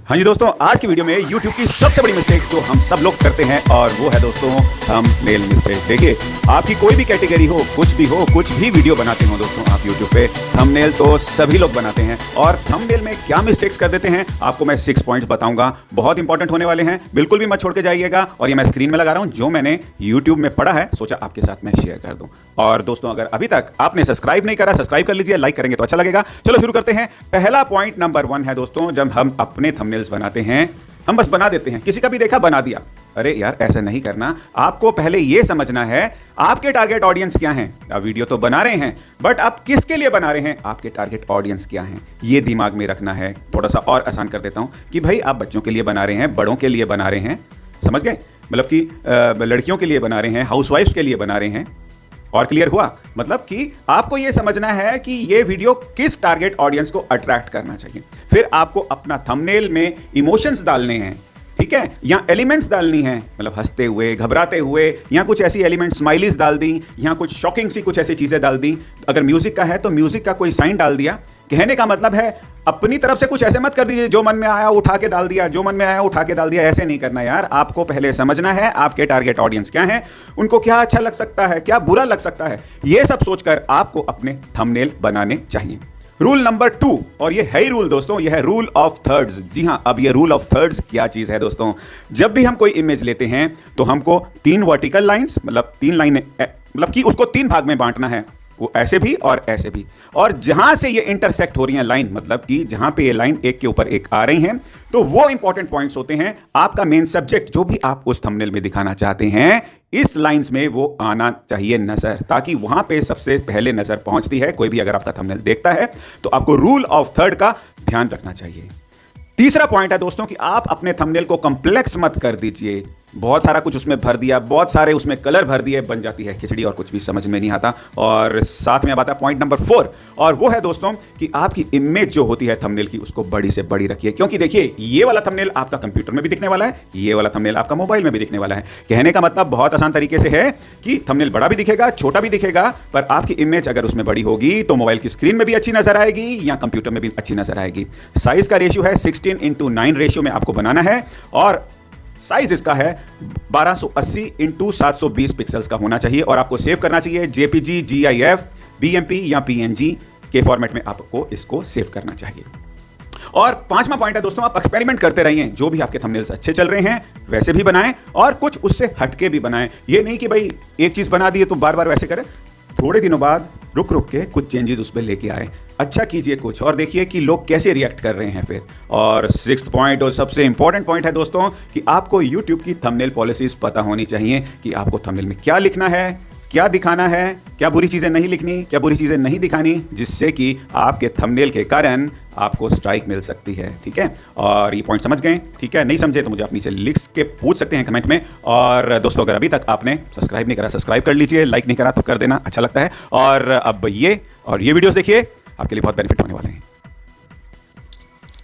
हाँ जी दोस्तों, आज की वीडियो में YouTube की सबसे बड़ी मिस्टेक जो हम सब लोग करते हैं और वो है दोस्तों थंबनेल मिस्टेक। देखिए, आपकी कोई भी कैटेगरी हो, कुछ भी वीडियो बनाते हो दोस्तों आप YouTube पे, थंबनेल तो सभी लोग बनाते हैं और थंबनेल में क्या मिस्टेक्स कर देते हैं आपको मैं 6 पॉइंट्स बताऊंगा। बहुत इंपॉर्टेंट होने वाले हैं, बिल्कुल भी मत छोड़ के जाइएगा। और ये मैं स्क्रीन में लगा रहा हूं, जो मैंने YouTube में पढ़ा है सोचा आपके साथ मैं शेयर कर दूं। और दोस्तों, अगर अभी तक आपने सब्सक्राइब नहीं करा, सब्सक्राइब कर लीजिए, लाइक करेंगे तो अच्छा लगेगा। चलो शुरू करते हैं। पहला पॉइंट नंबर 1 है दोस्तों, जब हम अपने थंबनेल्स बनाते हैं हम बस बना देते हैं, किसी का भी देखा बना दिया। अरे यार, ऐसा नहीं करना। आपको पहले यह समझना है आपके टारगेट ऑडियंस क्या हैं। आप वीडियो तो बना रहे हैं, बट आप किसके लिए बना रहे हैं, आपके टारगेट ऑडियंस क्या हैं, ये दिमाग में रखना है। थोड़ा सा और आसान कर देता हूं कि भाई आप बच्चों के लिए बना रहे हैं, बड़ों के लिए बना रहे हैं, समझ गए? मतलब कि लड़कियों के लिए बना रहे हैं, हाउसवाइफ्स के लिए बना रहे हैं। और क्लियर हुआ? मतलब कि आपको यह समझना है कि यह वीडियो किस टारगेट ऑडियंस को अट्रैक्ट करना चाहिए। फिर आपको अपना थंबनेल में इमोशंस डालने हैं, ठीक है, या एलिमेंट्स डालनी है, मतलब हंसते हुए, घबराते हुए, या कुछ ऐसी एलिमेंट स्माइलीज डाल दी, या कुछ शॉकिंग सी कुछ ऐसी चीजें डाल दी। अगर म्यूजिक का है तो म्यूजिक का कोई साइन डाल दिया। कहने का मतलब है अपनी तरफ से कुछ ऐसे मत कर दीजिए, जो मन में आया उठा के डाल दिया, जो मन में आया उठा के डाल दिया। ऐसे नहीं करना यार। आपको पहले समझना है आपके टारगेट ऑडियंस क्या है, उनको क्या अच्छा लग सकता है, क्या बुरा लग सकता है, यह सब सोचकर आपको अपने थंबनेल बनाने चाहिए। रूल नंबर 2, और ये है ही रूल दोस्तों, ये है रूल ऑफ थर्ड्स। जी हां, अब ये रूल ऑफ थर्ड्स क्या चीज है दोस्तों? जब भी हम कोई इमेज लेते हैं तो हमको 3 वर्टिकल लाइंस, मतलब 3 लाइनें, मतलब कि उसको 3 भाग में बांटना है, वो ऐसे भी और ऐसे भी। और जहां से ये इंटरसेक्ट हो रही हैं लाइन, मतलब कि जहां पे ये लाइन एक के ऊपर एक आ रही हैं, तो वो इंपॉर्टेंट पॉइंट्स होते हैं। आपका मेन सब्जेक्ट जो भी आप उस थंबनेल में दिखाना चाहते हैं, इस लाइंस में वो आना चाहिए नजर, ताकि वहां पे सबसे पहले नजर पहुंचती है। कोई भी अगर आपका थंबनेल देखता है तो आपको रूल ऑफ थर्ड का ध्यान रखना चाहिए। तीसरा पॉइंट है दोस्तों कि आप अपने थंबनेल को कॉम्प्लेक्स मत कर दीजिए। बहुत सारा कुछ उसमें भर दिया, बहुत सारे उसमें कलर भर दिए, बन जाती है खिचड़ी और कुछ भी समझ में नहीं आता। और साथ में अब आता है पॉइंट नंबर 4, और वो है दोस्तों कि आपकी इमेज जो होती है थंबनेल की, उसको बड़ी से बड़ी रखिए। क्योंकि देखिए, ये वाला थंबनेल आपका कंप्यूटर में भी दिखने वाला है, ये वाला थंबनेल आपका मोबाइल में भी दिखने वाला है। कहने का मतलब बहुत आसान तरीके से है कि थंबनेल बड़ा भी दिखेगा, छोटा भी दिखेगा, पर आपकी इमेज अगर उसमें बड़ी होगी तो मोबाइल की स्क्रीन में भी अच्छी नजर आएगी या कंप्यूटर में भी अच्छी नजर आएगी। साइज का रेशियो है 16:9 रेशियो में आपको बनाना है, और साइज इसका है 1280x720 पिक्सल्स का होना चाहिए। और आपको सेव करना चाहिए जेपीजी, GIF, BMP या PNG के फॉर्मेट में आपको इसको सेव करना चाहिए। और 5वां पॉइंट है दोस्तों, आप एक्सपेरिमेंट करते रहिए। जो भी आपके थंबनेल्स अच्छे चल रहे हैं वैसे भी बनाएं, और कुछ उससे हटके भी बनाएं। ये नहीं कि भाई एक चीज बना दी तो बार बार वैसे करें। थोड़े दिनों बाद रुक रुक के कुछ चेंजेस उस पर लेके आए, अच्छा कीजिए कुछ, और देखिए कि लोग कैसे रिएक्ट कर रहे हैं फिर। और 6th पॉइंट और सबसे इंपॉर्टेंट पॉइंट है दोस्तों कि आपको YouTube की थंबनेल पॉलिसीज पता होनी चाहिए कि आपको थंबनेल में क्या लिखना है, क्या दिखाना है, क्या बुरी चीजें नहीं लिखनी, क्या बुरी चीजें नहीं दिखानी, जिससे कि आपके थंबनेल के कारण आपको स्ट्राइक मिल सकती है। ठीक है, और ये पॉइंट समझ गए? ठीक है, नहीं समझे तो मुझे आप नीचे लिख के पूछ सकते हैं कमेंट में। और दोस्तों, अगर अभी तक आपने सब्सक्राइब नहीं करा, सब्सक्राइब कर लीजिए, लाइक नहीं करा तो कर देना, अच्छा लगता है। और अब ये वीडियोस देखिए, आपके लिए बहुत बेनिफिट होने वाले हैं।